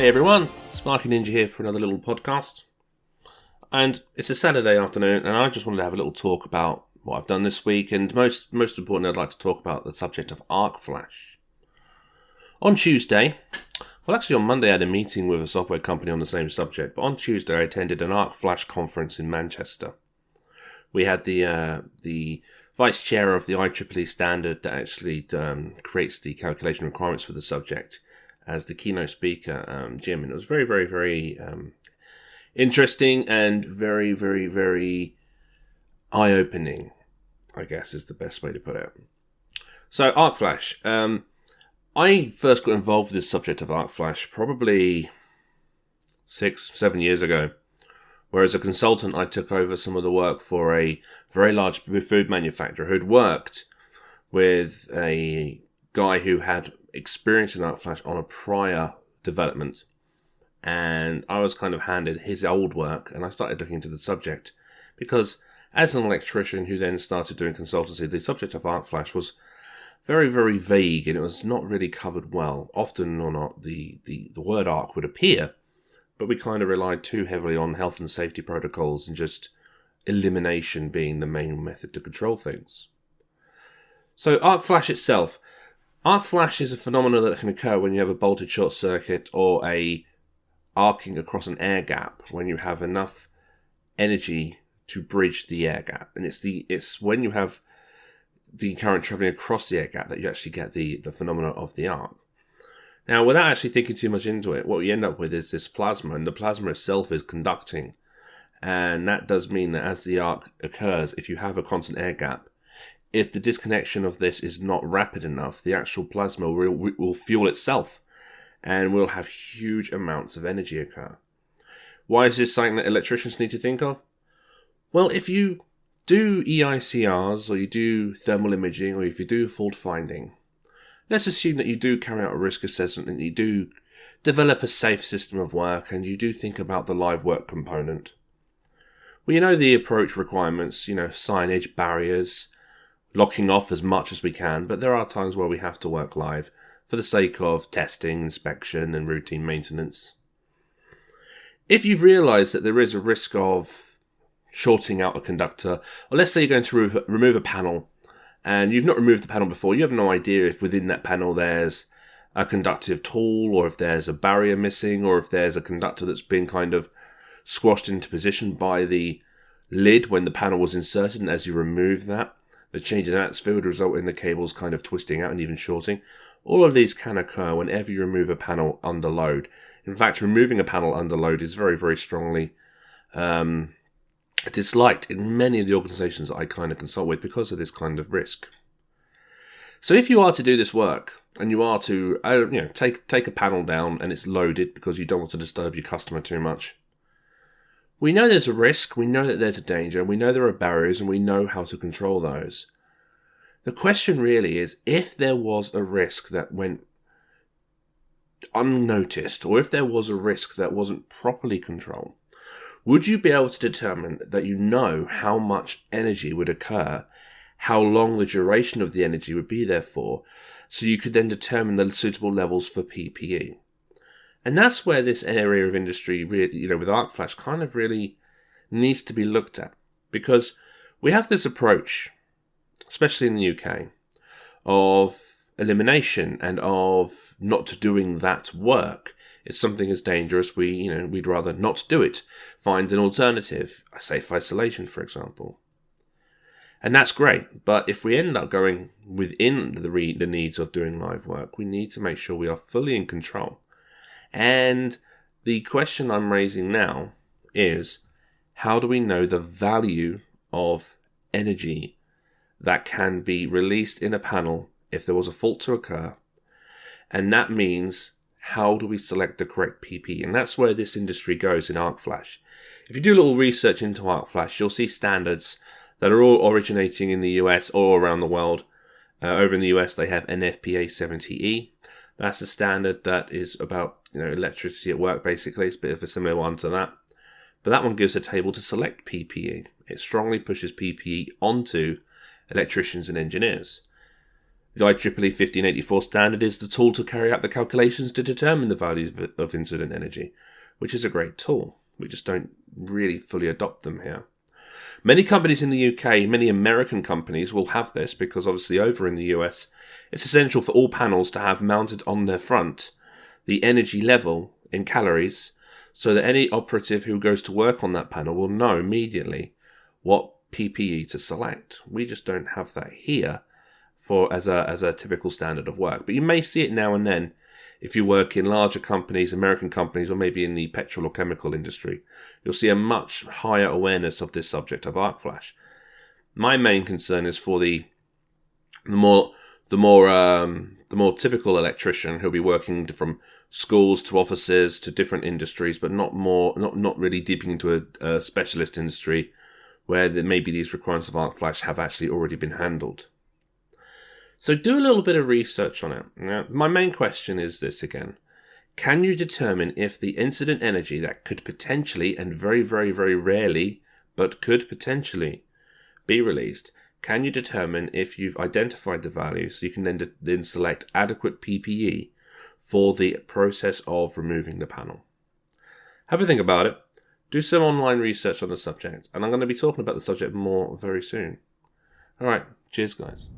Hey everyone, Sparky Ninja here for another little podcast. And it's a Saturday afternoon, and I just wanted to have a little talk about what I've done this week, and most importantly, I'd like to talk about the subject of Arc Flash. On Tuesday, well actually on Monday I had a meeting with a software company on the same subject, but on Tuesday I attended an Arc Flash conference in Manchester. We had the vice chair of the IEEE standard that actually creates the calculation requirements for the subject as the keynote speaker, Jim, and it was very, very, very interesting and very, very, very eye-opening, I guess is the best way to put it. So, Arc Flash. I first got involved with this subject of Arc Flash probably 6-7 years ago, where as a consultant I took over some of the work for a very large food manufacturer who'd worked with a guy who had experience in Arc Flash on a prior development, and I was kind of handed his old work, and I started looking into the subject because as an electrician who then started doing consultancy, the subject of Arc Flash was very, very vague, and it was not really covered well. Often or not, the word arc would appear, but we kind of relied too heavily on health and safety protocols and just elimination being the main method to control things. So Arc Flash itself. Arc Flash is a phenomenon that can occur when you have a voltage short circuit or a arcing across an air gap, when you have enough energy to bridge the air gap. And it's when you have the current traveling across the air gap that you actually get the phenomenon of the arc. Now, without actually thinking too much into it, what we end up with is this plasma, and the plasma itself is conducting. And that does mean that as the arc occurs, if you have a constant air gap, if the disconnection of this is not rapid enough, the actual plasma will fuel itself and will have huge amounts of energy occur. Why is this something that electricians need to think of? Well, if you do EICRs, or you do thermal imaging, or if you do fault finding, let's assume that you do carry out a risk assessment and you do develop a safe system of work and you do think about the live work component. Well, you know the approach requirements, signage, barriers, locking off as much as we can, but there are times where we have to work live for the sake of testing, inspection, and routine maintenance. If you've realised that there is a risk of shorting out a conductor, or let's say you're going to remove a panel, and you've not removed the panel before, you have no idea if within that panel there's a conductive tool, or if there's a barrier missing, or if there's a conductor that's been kind of squashed into position by the lid when the panel was inserted, and as you remove that, the change in atmosphere would result in the cables kind of twisting out and even shorting. All of these can occur whenever you remove a panel under load. In fact, removing a panel under load is very, very strongly disliked in many of the organisations that I kind of consult with because of this kind of risk. So if you are to do this work, and you are to take a panel down and it's loaded because you don't want to disturb your customer too much, we know there's a risk, we know that there's a danger, we know there are barriers, and we know how to control those. The question really is, if there was a risk that went unnoticed, or if there was a risk that wasn't properly controlled, would you be able to determine that you know how much energy would occur, how long the duration of the energy would be there for, so you could then determine the suitable levels for PPE? And that's where this area of industry, really, with Arc Flash, kind of really needs to be looked at. Because we have this approach, especially in the UK, of elimination and of not doing that work. If something is dangerous, we'd rather not do it. Find an alternative, a safe isolation, for example. And that's great. But if we end up going within the needs of doing live work, we need to make sure we are fully in control. And the question I'm raising now is, how do we know the value of energy that can be released in a panel if there was a fault to occur? And that means, how do we select the correct PP? And that's where this industry goes in Arc Flash. If you do a little research into Arc Flash, you'll see standards that are all originating in the US or around the world. Over in the US, they have NFPA 70E. That's a standard that is about electricity at work, basically. It's a bit of a similar one to that. But that one gives a table to select PPE. It strongly pushes PPE onto electricians and engineers. The IEEE 1584 standard is the tool to carry out the calculations to determine the values of incident energy, which is a great tool. We just don't really fully adopt them here. Many companies in the UK, many American companies will have this because obviously over in the US, it's essential for all panels to have mounted on their front the energy level in calories so that any operative who goes to work on that panel will know immediately what PPE to select. We just don't have that here as a typical standard of work. But you may see it now and then if you work in larger companies, American companies, or maybe in the petrol or chemical industry. You'll see a much higher awareness of this subject of arc flash. My main concern is for the more typical electrician who'll be working from schools to offices to different industries, but not really deeping into a specialist industry where maybe these requirements of arc flash have actually already been handled. So do a little bit of research on it. Now, my main question is this again. Can you determine if the incident energy that could potentially, and very, very, very rarely, but could potentially be released, can you determine if you've identified the value so you can then select adequate PPE for the process of removing the panel? Have a think about it. Do some online research on the subject, and I'm going to be talking about the subject more very soon. All right, cheers, guys.